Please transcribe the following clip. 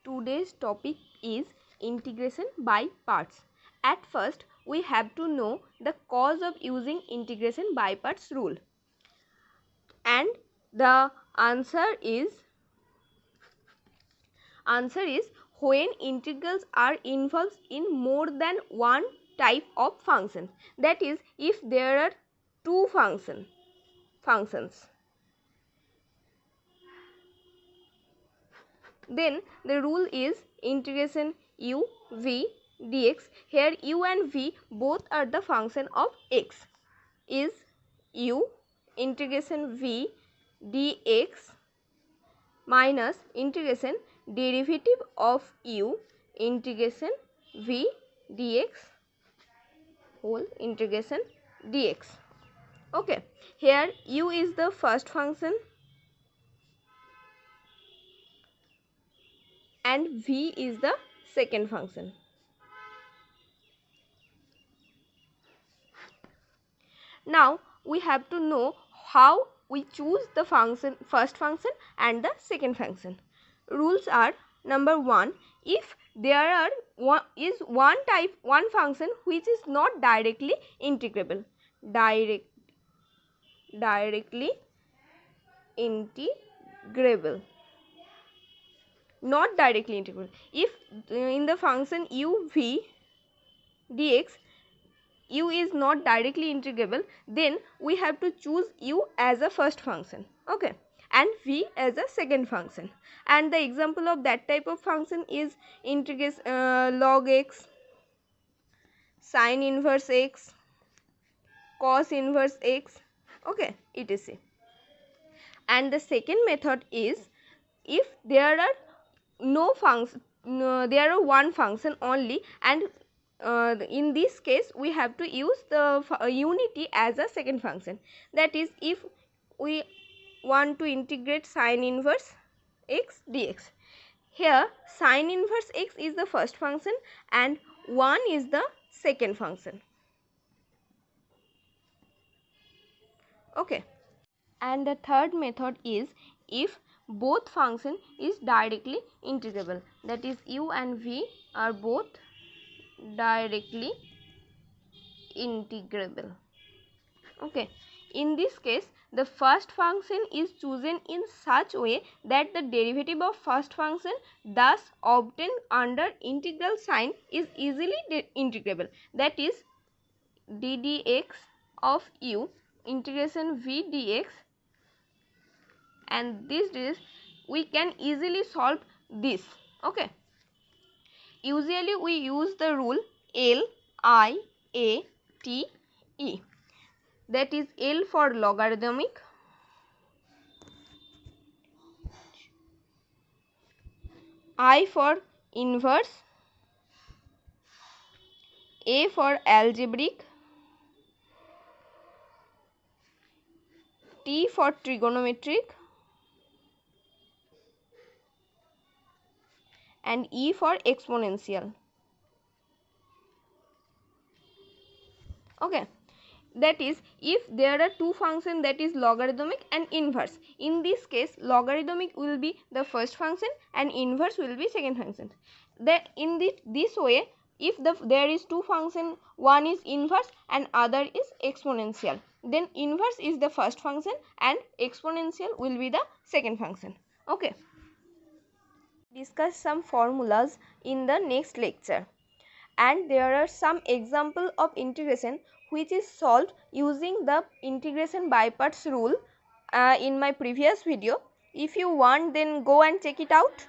Today's topic is integration by parts. At first, we have to know the cause of using integration by parts rule. And the answer is when integrals are involved in more than one type of function. That is, if there are two functions. Then the rule is integration u v dx. Here u and v both are the function of x. Is u integration v dx minus integration derivative of u integration v dx whole integration dx. Okay, here u is the first function and v is the second function. Now we have to know how we choose the first function and the second function. Rules are: number 1, if there are one function which is not directly integrable. Directly integrable. Not directly integrable. If in the function u v dx u is not directly integrable, then we have to choose u as a first function, okay, and v as a second function. And the example of that type of function is integration log x, sin inverse x, cos inverse x, okay, etc. And the second method is if there are there are one function only, and in this case we have to use the unity as a second function. That is, if we want to integrate sin inverse x dx, here sin inverse x is the first function and 1 is the second function, okay. And the third method is if both function is directly integrable, that is u and v are both directly integrable, okay. In this case, the first function is chosen in such way that the derivative of first function thus obtained under integral sign is easily integrable. That is, d dx of u integration v dx, and this is we can easily solve this, okay. Usually we use the rule L I A T E, that is L for logarithmic, I for inverse, A for algebraic, T for trigonometric, and E for exponential, okay. That is, if there are two functions, that is logarithmic and inverse. In this case, logarithmic will be the first function and inverse will be second function. That in this way, if there is two function, one is inverse and other is exponential, then inverse is the first function and exponential will be the second function, okay. Discuss some formulas in the next lecture, and there are some example of integration which is solved using the integration by parts rule in my previous video. If you want, then go and check it out.